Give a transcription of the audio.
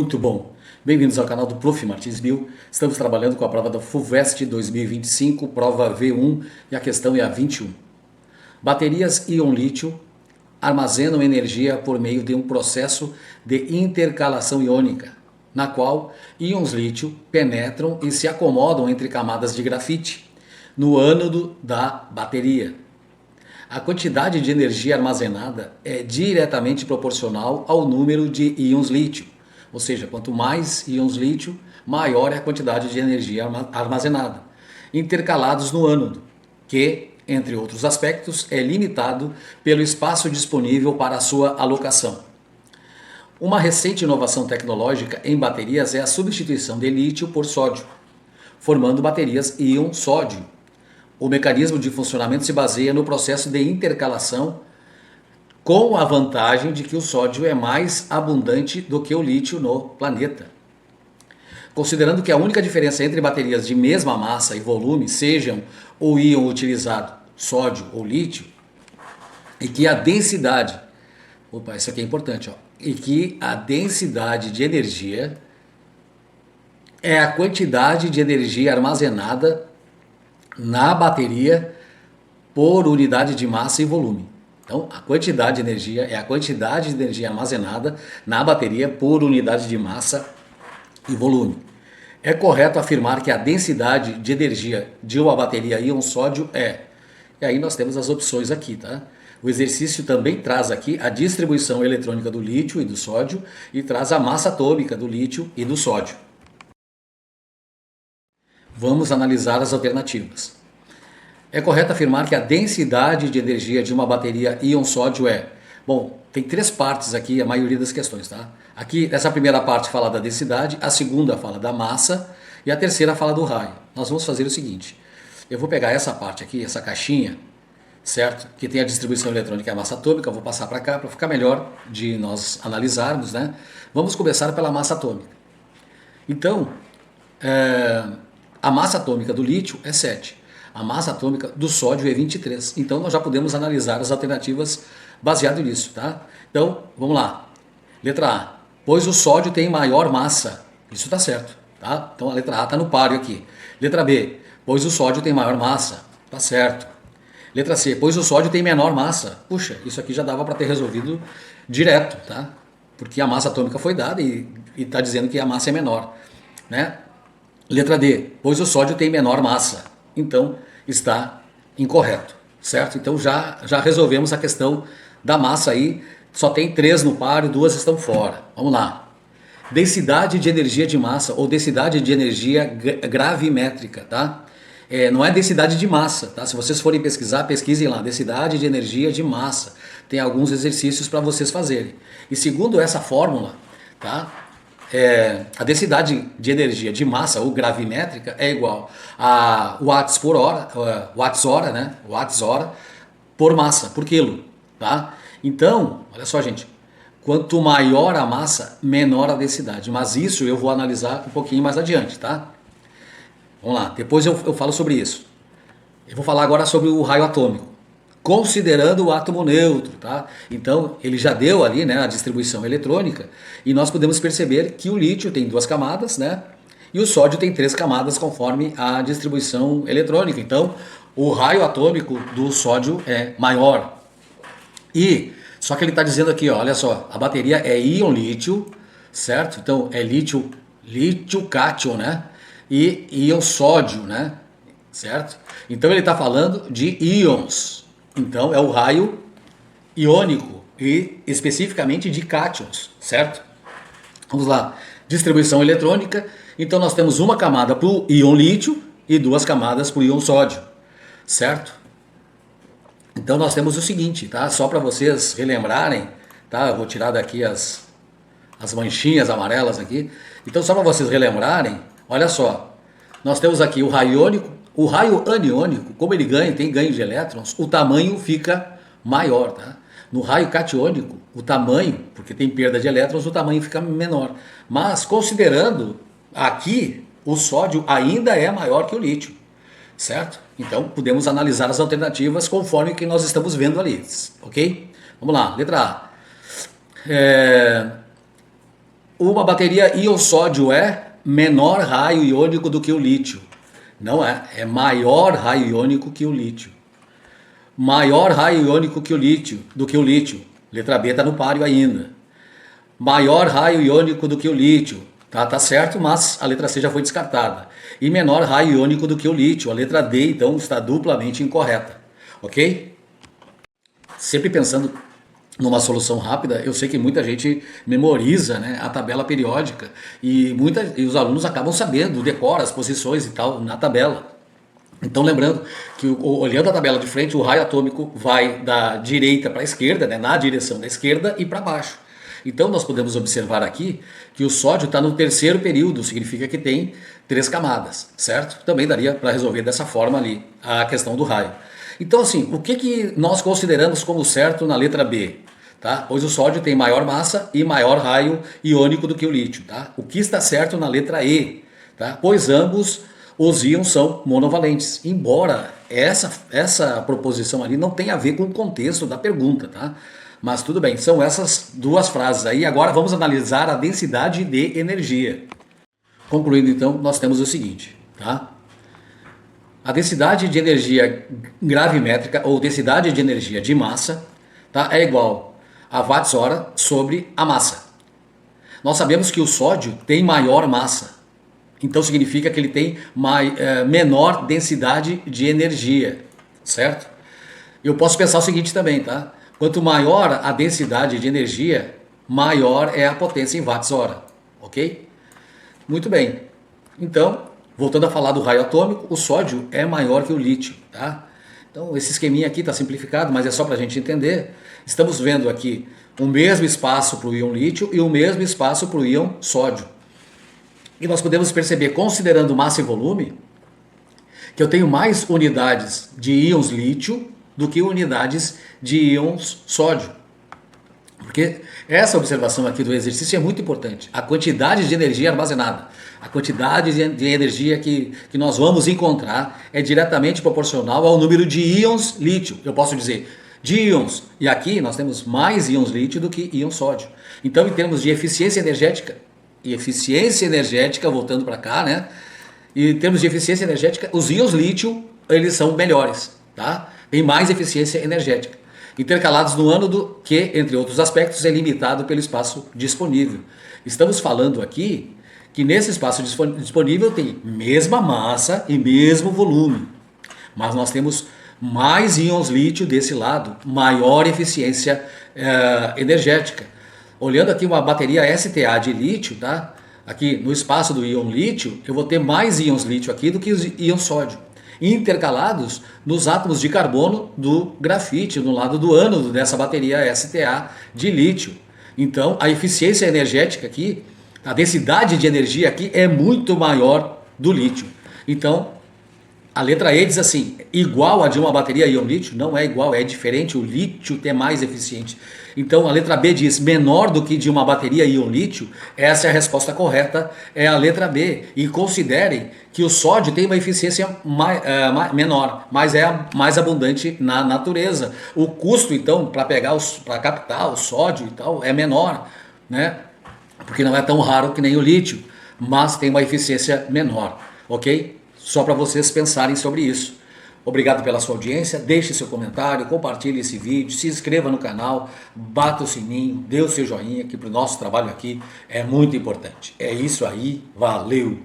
Muito bom! Bem-vindos ao canal do Prof. Martins Bill. Estamos trabalhando com a prova da FUVEST 2025, prova V1, e a questão é a 21. Baterias íon-lítio armazenam energia por meio de um processo de intercalação iônica, na qual íons lítio penetram e se acomodam entre camadas de grafite no ânodo da bateria. A quantidade de energia armazenada é diretamente proporcional ao número de íons lítio. Ou seja, quanto mais íons lítio, maior é a quantidade de energia armazenada, intercalados no ânodo, que, entre outros aspectos, é limitado pelo espaço disponível para a sua alocação. Uma recente inovação tecnológica em baterias é a substituição de lítio por sódio, formando baterias íon-sódio. O mecanismo de funcionamento se baseia no processo de intercalação, com a vantagem de que o sódio é mais abundante do que o lítio no planeta. Considerando que a única diferença entre baterias de mesma massa e volume sejam o íon utilizado, sódio ou lítio, e que a densidade, isso aqui é importante, e que a densidade de energia é a quantidade de energia armazenada na bateria por unidade de massa e volume. Então, a quantidade de energia é a quantidade de energia armazenada na bateria por unidade de massa e volume. É correto afirmar que a densidade de energia de uma bateria íon-sódio é... E aí nós temos as opções aqui, tá? O exercício também traz aqui a distribuição eletrônica do lítio e do sódio e traz a massa atômica do lítio e do sódio. Vamos analisar as alternativas. É correto afirmar que a densidade de energia de uma bateria íon-sódio é... Bom, tem três partes aqui, a maioria das questões, tá? Aqui, essa primeira parte fala da densidade, a segunda fala da massa e a terceira fala do raio. Nós vamos fazer o seguinte, eu vou pegar essa parte aqui, essa caixinha, certo? Que tem a distribuição eletrônica e a massa atômica, eu vou passar para cá para ficar melhor de nós analisarmos, né? Vamos começar pela massa atômica. Então, a massa atômica do lítio é 7. A massa atômica do sódio é 23. Então nós já podemos analisar as alternativas baseado nisso, tá? Então, vamos lá. Letra A. Pois o sódio tem maior massa. Isso está certo, tá? Então a letra A está no páreo aqui. Letra B. Pois o sódio tem maior massa. Tá certo. Letra C. Pois o sódio tem menor massa. Puxa, isso aqui já dava para ter resolvido direto, tá? Porque a massa atômica foi dada e está dizendo que a massa é menor, né? Letra D. Pois o sódio tem menor massa. Então está incorreto, certo? Então já resolvemos a questão da massa aí, só tem 3 no páreo, 2 estão fora. Vamos lá. Densidade de energia de massa ou densidade de energia gravimétrica, tá? Não é densidade de massa, tá? Se vocês forem pesquisar, pesquisem lá, densidade de energia de massa. Tem alguns exercícios para vocês fazerem. E segundo essa fórmula, tá? A densidade de energia de massa ou gravimétrica é igual a watts por hora, watts-hora, né? Watts-hora por massa, por quilo, tá? Então, olha só, gente, quanto maior a massa, menor a densidade. Mas isso eu vou analisar um pouquinho mais adiante, tá? Vamos lá, depois eu falo sobre isso. Eu vou falar agora sobre o raio atômico, considerando o átomo neutro, tá? Então, ele já deu ali, né, a distribuição eletrônica, e nós podemos perceber que o lítio tem 2 camadas, né? E o sódio tem 3 camadas conforme a distribuição eletrônica. Então, o raio atômico do sódio é maior. Só que ele está dizendo aqui, ó, olha só, a bateria é íon-lítio, certo? Então, é lítio-cátion, né? E íon-sódio, né? Certo? Então, ele está falando de íons. Então é o raio iônico e especificamente de cátions, certo? Vamos lá, distribuição eletrônica. Então nós temos uma camada para o íon lítio e 2 camadas para o íon sódio, certo? Então nós temos o seguinte, tá? Só para vocês relembrarem, tá? Eu vou tirar daqui as manchinhas amarelas aqui. Então só para vocês relembrarem, olha só, nós temos aqui o raio iônico. O raio aniônico, como ele tem ganho de elétrons, o tamanho fica maior, tá? No raio catiônico, o tamanho, porque tem perda de elétrons, o tamanho fica menor. Mas considerando aqui, o sódio ainda é maior que o lítio, certo? Então podemos analisar as alternativas conforme o que nós estamos vendo ali, ok? Vamos lá, letra A. uma bateria íon sódio é menor raio iônico do que o lítio. Não é, é maior raio iônico que o lítio. Maior raio iônico que o lítio, do que o lítio. Letra B está no páreo ainda. Maior raio iônico do que o lítio. Tá certo, mas a letra C já foi descartada. E menor raio iônico do que o lítio. A letra D, então, está duplamente incorreta. Ok? Sempre pensando numa solução rápida, eu sei que muita gente memoriza, né, a tabela periódica e os alunos acabam sabendo, decora as posições e tal na tabela. Então lembrando que olhando a tabela de frente, o raio atômico vai da direita para a esquerda, né, na direção da esquerda e para baixo. Então nós podemos observar aqui que o sódio está no terceiro período, significa que tem 3 camadas, certo? Também daria para resolver dessa forma ali a questão do raio. Então assim, o que nós consideramos como certo na letra B? Tá? Pois o sódio tem maior massa e maior raio iônico do que o lítio. Tá? O que está certo na letra E? Tá? Pois ambos os íons são monovalentes, embora essa proposição ali não tenha a ver com o contexto da pergunta. Tá? Mas tudo bem, são essas duas frases aí. Agora vamos analisar a densidade de energia. Concluindo então, nós temos o seguinte. Tá? A densidade de energia gravimétrica ou densidade de energia de massa, tá, é igual a watts-hora sobre a massa. Nós sabemos que o sódio tem maior massa, então significa que ele tem menor densidade de energia, certo? Eu posso pensar o seguinte também, tá? Quanto maior a densidade de energia, maior é a potência em watts-hora, ok? Muito bem. Então, voltando a falar do raio atômico, o sódio é maior que o lítio, tá? Então, esse esqueminha aqui está simplificado, mas é só para a gente entender. Estamos vendo aqui o mesmo espaço para o íon lítio e o mesmo espaço para o íon sódio. E nós podemos perceber, considerando massa e volume, que eu tenho mais unidades de íons lítio do que unidades de íons sódio. Porque essa observação aqui do exercício é muito importante. A quantidade de energia armazenada, a quantidade de energia que nós vamos encontrar é diretamente proporcional ao número de íons lítio. Eu posso dizer de íons, e aqui nós temos mais íons lítio do que íons sódio. Então, em termos de eficiência energética, voltando para cá, né? E em termos de eficiência energética, os íons lítio, eles são melhores, tá? Tem mais eficiência energética. Intercalados no ânodo, que, entre outros aspectos, é limitado pelo espaço disponível. Estamos falando aqui que nesse espaço disponível tem mesma massa e mesmo volume, mas nós temos mais íons lítio desse lado, maior eficiência energética. Olhando aqui uma bateria STA de lítio, tá? Aqui no espaço do íon lítio, eu vou ter mais íons lítio aqui do que os íons sódio, intercalados nos átomos de carbono do grafite, no lado do ânodo dessa bateria STA de lítio. Então, a eficiência energética aqui, a densidade de energia aqui é muito maior do lítio. Então, a letra E diz assim, igual a de uma bateria íon lítio? Não é igual, é diferente, o lítio é mais eficiente. Então a letra B diz menor do que de uma bateria íon lítio, essa é a resposta correta, é a letra B. E considerem que o sódio tem uma eficiência menor, mas é mais abundante na natureza. O custo então para captar o sódio e tal é menor, né? Porque não é tão raro que nem o lítio, mas tem uma eficiência menor, ok? Só para vocês pensarem sobre isso. Obrigado pela sua audiência, deixe seu comentário, compartilhe esse vídeo, se inscreva no canal, bata o sininho, dê o seu joinha, que para o nosso trabalho aqui é muito importante. É isso aí, valeu!